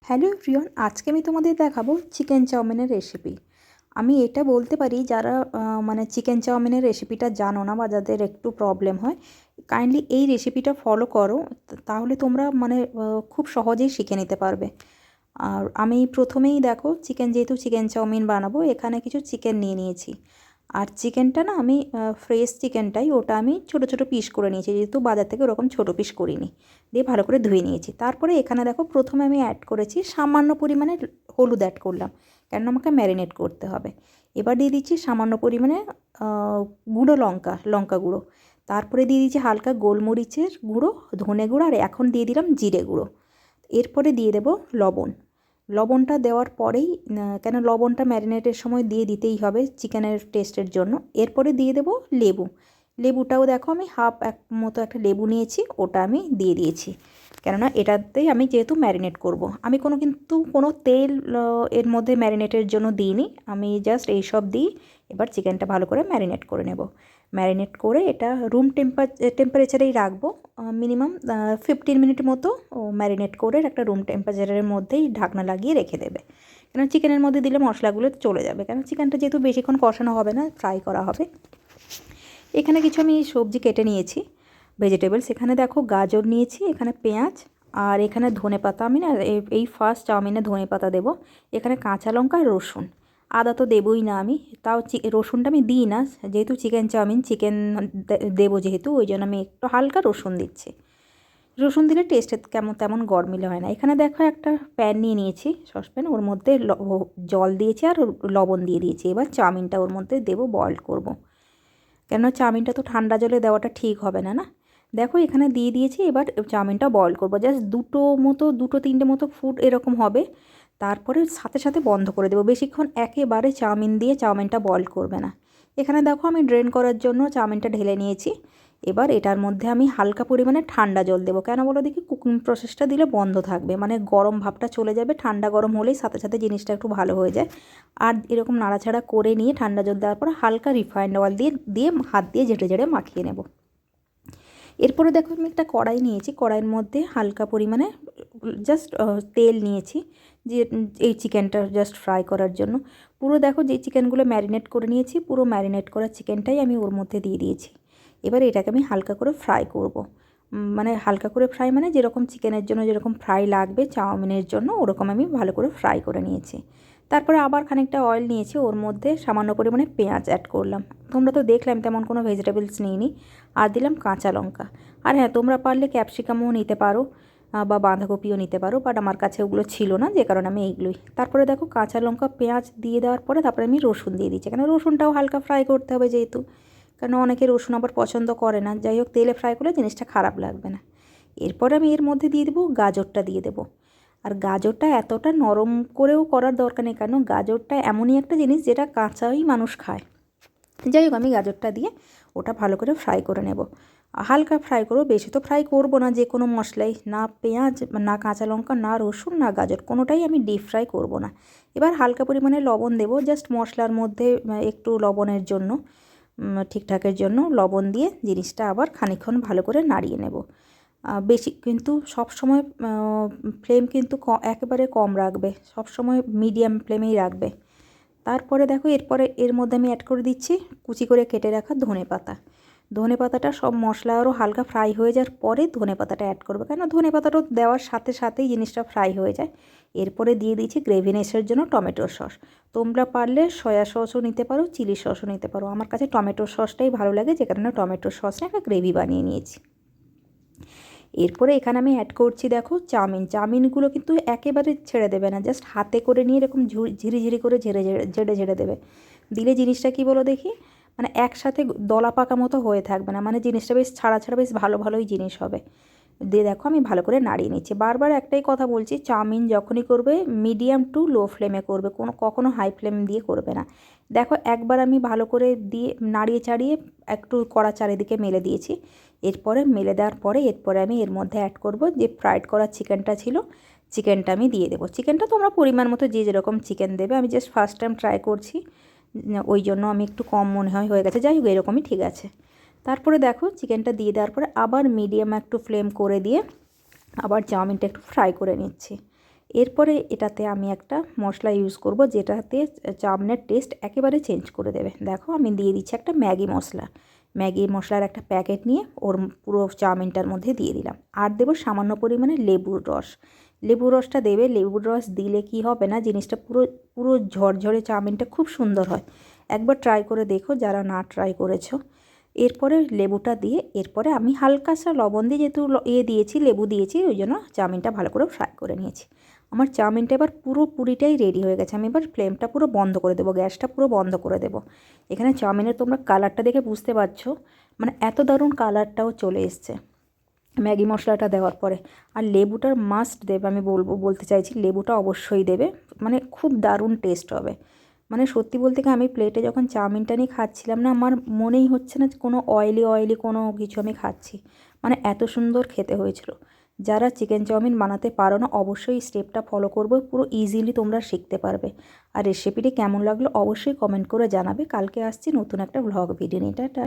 Hello everyone, আজকে আমি তোমাদের দেখাবো চিকেন চাউমিনের রেসিপি। আমি এটা বলতে পারি যারা মানে চিকেন চাউমিনের রেসিপিটা জানো না বা যাদের একটু প্রবলেম হয়, কাইন্ডলি এই রেসিপিটা ফলো করো। তাহলে তোমরা মানে খুব সহজেই শিখে নিতে পারবে। আর আমি প্রথমেই দেখো যেহেতু চিকেন চাউমিন বানাবো, এখানে কিছু চিকেন নিয়ে নিয়েছি। আর চিকেনটা না আমি ফ্রেশ চিকেনটাই, ওটা আমি ছোটো ছোটো পিস করে নিয়েছি, যেহেতু বাজার থেকে ওরকম ছোটো পিস করিনি। দিয়ে ভালো করে ধুয়ে নিয়েছি। তারপরে এখানে দেখো প্রথমে আমি অ্যাড করেছি সামান্য পরিমাণে হলুদ অ্যাড করলাম, কেন আমাকে ম্যারিনেট করতে হবে। এবার দিয়ে দিচ্ছি সামান্য পরিমাণে গুঁড়ো লঙ্কা গুঁড়ো। তারপরে দিয়ে দিচ্ছি হালকা গোলমরিচের গুঁড়ো, ধনে গুঁড়ো, আর এখন দিয়ে দিলাম জিরে গুঁড়ো। এরপরে দিয়ে দেবো লবণ। লবণটা দেওয়ার পরেই, কেন লবণটা ম্যারিনেটের সময় দিয়ে দিতেই হবে চিকেনের টেস্টের জন্য। এরপরে দিয়ে দেবো লেবু। লেবুটাও দেখো আমি হাফ এক মতো একটা লেবু নিয়েছি, ওটা আমি দিয়ে দিয়েছি, কেননা এটাতেই আমি যেহেতু ম্যারিনেট করব। আমি কিন্তু কোনো তেল এর মধ্যে ম্যারিনেটের জন্য দিইনি, আমি জাস্ট এইসব দিই। এবার চিকেনটা ভালো করে ম্যারিনেট করে নেব। ম্যারিনেট করে এটা রুম টেম্পারেচারেই রাখবো, মিনিমাম 15 মিনিট মতো ম্যারিনেট করে একটা রুম টেম্পারেচারের মধ্যেই ঢাকনা লাগিয়ে রেখে দেবে। কেন চিকেনের মধ্যে দিলে মশলাগুলো চলে যাবে, কেন চিকেনটা যেহেতু বেশিক্ষণ কষানো হবে না, ফ্রাই করা হবে। এখানে কিছু আমি সবজি কেটে নিয়েছি, ভেজিটেবলস। এখানে দেখো গাজর নিয়েছি, এখানে পেঁয়াজ, আর এখানে ধনেপাতা। আমি না এই ফার্স্ট চাউমিনে ধনেপাতা দেবো। এখানে কাঁচা লঙ্কা আর রসুন। আদা তো দেবই না আমি, তাও রসুনটা আমি দিই না, যেহেতু চিকেন চাউমিন চিকেন দেবো যেহেতু, ওই জন্য আমি একটু হালকা রসুন দিচ্ছি। রসুন দিলে টেস্টে তেমন গরমিলে হয় না। এখানে দেখো একটা প্যান নিয়ে নিয়েছি, সসপ্যান, ওর মধ্যে জল দিয়েছি আর লবণ দিয়ে দিয়েছি। এবার চাউমিনটা ওর মধ্যে দেবো, বয়েল করব। কেননা চাউমিনটা তো ঠান্ডা জলে দেওয়াটা ঠিক হবে না, না। দেখো এখানে দিয়ে দিয়েছি। এবার চাউমিনটা বয়েল করবো, জাস্ট দুটো তিনটে মতো ফুট এরকম হবে। তারপরে সাথে সাথে বন্ধ করে দেবো, বেশিক্ষণ একেবারে চাউমিনটা বয়েল করবে না। এখানে দেখো আমি ড্রেন করার জন্য চাউমিনটা ঢেলে নিয়েছি। এবার এটার মধ্যে আমি হালকা পরিমাণে ঠান্ডা জল দেবো, কেন বলো দেখি, কুকিং প্রসেসটা দিলে বন্ধ থাকবে, মানে গরম ভাবটা চলে যাবে। ঠান্ডা গরম হলেই সাথে সাথে জিনিসটা একটু ভালো হয়ে যায়। আর এরকম নাড়াচাড়া করে নিয়ে ঠান্ডা জল দেওয়ার পর হালকা রিফাইন্ড অয়েল দিয়ে হাত দিয়ে ঝেড়ে ঝেড়ে মাখিয়ে নেব। এরপরে দেখো আমি একটা কড়াই নিয়েছি, কড়াইয়ের মধ্যে হালকা পরিমাণে জাস্ট তেল নিয়েছি, যে এই চিকেনটা জাস্ট ফ্রাই করার জন্য। পুরো দেখো যে চিকেনগুলো ম্যারিনেট করে নিয়েছি, পুরো ম্যারিনেট করা চিকেনটাই আমি ওর মধ্যে দিয়ে দিয়েছি। এবার এটাকে আমি হালকা করে ফ্রাই করব। মানে হালকা করে ফ্রাই মানে যেরকম চিকেনের জন্য যেরকম ফ্রাই লাগবে চাউমিনের জন্য, ওরকম আমি ভালো করে ফ্রাই করে নিয়েছি। তারপরে আবার খানিকটা অয়েল নিয়েছি, ওর মধ্যে সামান্য পরিমাণে পেঁয়াজ অ্যাড করলাম। তোমরা তো দেখলাম তেমন কোনো ভেজিটেবলস নিইনি। আর দিলাম কাঁচা লঙ্কা। আর হ্যাঁ, তোমরা পারলে ক্যাপসিকামও নিতে পারো বা বাঁধাকপিও নিতে পারো, বাট আমার কাছে ওগুলো ছিল না, যে কারণে আমি এইগুলোই। তারপরে দেখো কাঁচা লঙ্কা পেঁয়াজ দিয়ে দেওয়ার পরে তারপরে আমি রসুন দিয়ে দিচ্ছি, কেন রসুনটাও হালকা ফ্রাই করতে হবে যেহেতু, কারণ অনেকে রসুন আবার পছন্দ করে না। যাই হোক, তেলে ফ্রাই করলে জিনিসটা খারাপ লাগবে না। এরপরে আমি এর মধ্যে দিয়ে দেবো গাজরটা দিয়ে দেবো। আর গাজরটা এতটা নরম করেও করার দরকার নেই, কারণ গাজরটা এমনই একটা জিনিস যেটা কাঁচাই মানুষ খায়। যাই হোক, আমি গাজরটা দিয়ে ওটা ভালো করে ফ্রাই করে নেব। হালকা ফ্রাই করবো, বেশি তো ফ্রাই করবো না যে কোনো মশলাই, না পেঁয়াজ না কাঁচা লঙ্কা না রসুন না গাজর, কোনোটাই আমি ডিপ ফ্রাই করবো না। এবার হালকা পরিমাণে লবণ দেবো, জাস্ট মশলার মধ্যে একটু লবণের জন্য, ঠিকঠাকের জন্য লবণ দিয়ে জিনিসটা আবার খানিকক্ষণ ভালো করে নাড়িয়ে নেব। বেশি কিন্তু সব সময় ফ্লেম কিন্তু একেবারে কম রাখবে, সব সময় মিডিয়াম ফ্লেমেই রাখবে। তারপরে দেখো এরপরে এর মধ্যে আমি অ্যাড করে দিচ্ছি কুচি করে কেটে রাখা ধনেপাতা। ধনেপাতাটা সব মশলা আরও হালকা ফ্রাই হয়ে যাওয়ার পরে ধনেপাতাটা অ্যাড করবে, কেন ধনেপাতাটা দেওয়ার সাথে সাথেই জিনিসটা ফ্রাই হয়ে যায়। এরপরে দিয়ে দিচ্ছি গ্রেভিনেসের জন্য টমেটোর সস। তোমরা পারলে সয়া সসও নিতে পারো, চিলি সসও নিতে পারো। আমার কাছে টমেটোর সসটাই ভালো লাগে, যে কারণে টমেটোর সসে একটা গ্রেভি বানিয়ে নিয়েছি। এরপরে এখানে আমি অ্যাড করছি দেখো চাউমিনগুলো কিন্তু একেবারে ছেড়ে দেবে না, জাস্ট হাতে করে নিয়ে এরকম ঝিরিঝিরি করে ঝেড়ে দেবে। দিলে জিনিসটা কি বলো দেখি, মানে একসাথে দলা পাকা মতো হয়ে থাকবে না, মানে জিনিসটা বেশ ছাড়া বেশ ভালোই জিনিস হবে। দিয়ে দেখো আমি ভালো করে নাড়িয়ে নিচ্ছি। বারবার একটাই কথা বলছি, চাউমিন যখনই করবে মিডিয়াম টু লো ফ্লেমে করবে, কখনো হাই ফ্লেম দিয়ে করবে না। দেখো একবার আমি ভালো করে দিয়ে নাড়িয়ে চাড়িয়ে একটু কড়া চারিদিকে মেলে দিয়েছি। এরপরে মেলে দেওয়ার পরে এরপরে আমি এর মধ্যে অ্যাড করব যে ফ্রাইড করা চিকেনটা ছিল, চিকেনটা আমি দিয়ে দেবো। চিকেনটা তোমরা পরিমাণ মতো যে যেরকম চিকেন দেবে, আমি জাস্ট ফার্স্ট টাইম ট্রাই করছি, ওই জন্য আমি একটু কম মনে হয়ে গেছে। যাই হোক, এরকমই ঠিক আছে। তারপরে দেখো চিকেনটা দিয়ে দেওয়ার পরে আবার মিডিয়াম একটু ফ্লেম করে দিয়ে আবার চাউমিনটা একটু ফ্রাই করে নিচ্ছি। এরপরে এটাতে আমি একটা মশলা ইউজ করব, যেটাতে চাউমিনের টেস্ট একেবারে চেঞ্জ করে দেবে। দেখো আমি দিয়ে দিচ্ছি একটা ম্যাগি মশলা। ম্যাগি মশলার একটা প্যাকেট নিয়ে ওর পুরো চাউমিনটার মধ্যে দিয়ে দিলাম। আর দেবো সামান্য পরিমাণে লেবুর রস। লেবুর রসটা দেবে, লেবুর রস দিলে কি হবে না, জিনিসটা পুরো পুরো ঝরঝরে চাউমিনটা খুব সুন্দর হয়। একবার ট্রাই করে দেখো যারা না ট্রাই করেছো। এরপরে লেবুটা দিয়ে এরপরে আমি হালকা লবণ দিয়ে, যেহেতু দিয়েছি, লেবু দিয়েছি, ওই জন্য চাউমিনটা ভালো করে ফ্রাই করে নিয়েছি। আমার চাউমিনটা এবার পুরোপুরিটাই রেডি হয়ে গেছে। আমি এবার ফ্লেমটা পুরো বন্ধ করে দেবো, গ্যাসটা পুরো বন্ধ করে দেবো। এখানে চাউমিনের তোমরা কালারটা দেখে বুঝতে পারছো, মানে এত দারুণ কালারটাও চলে এসছে ম্যাগি মশলাটা দেওয়ার পরে। আর লেবুটার মাস্ট দেবে, আমি বলতে চাইছি লেবুটা অবশ্যই দেবে, মানে খুব দারুণ টেস্ট হবে। মানে সত্যি বলতে কি, আমি প্লেটে যখন চাউমিনটা নিয়ে খাচ্ছিলাম না, আমার মনেই হচ্ছে না কোনো অয়েলি কোনো কিছু আমি খাচ্ছি, মানে এত সুন্দর খেতে হয়েছিল। যারা চিকেন চাউমিন বানাতে পারো না, অবশ্যই স্টেপটা ফলো করবে, পুরো ইজিলি তোমরা শিখতে পারবে। আর রেসিপিটি কেমন লাগলো অবশ্যই কমেন্ট করে জানাবে। কালকে আসছি নতুন একটা ভ্লগ ভিডিও নিয়ে। টাটা।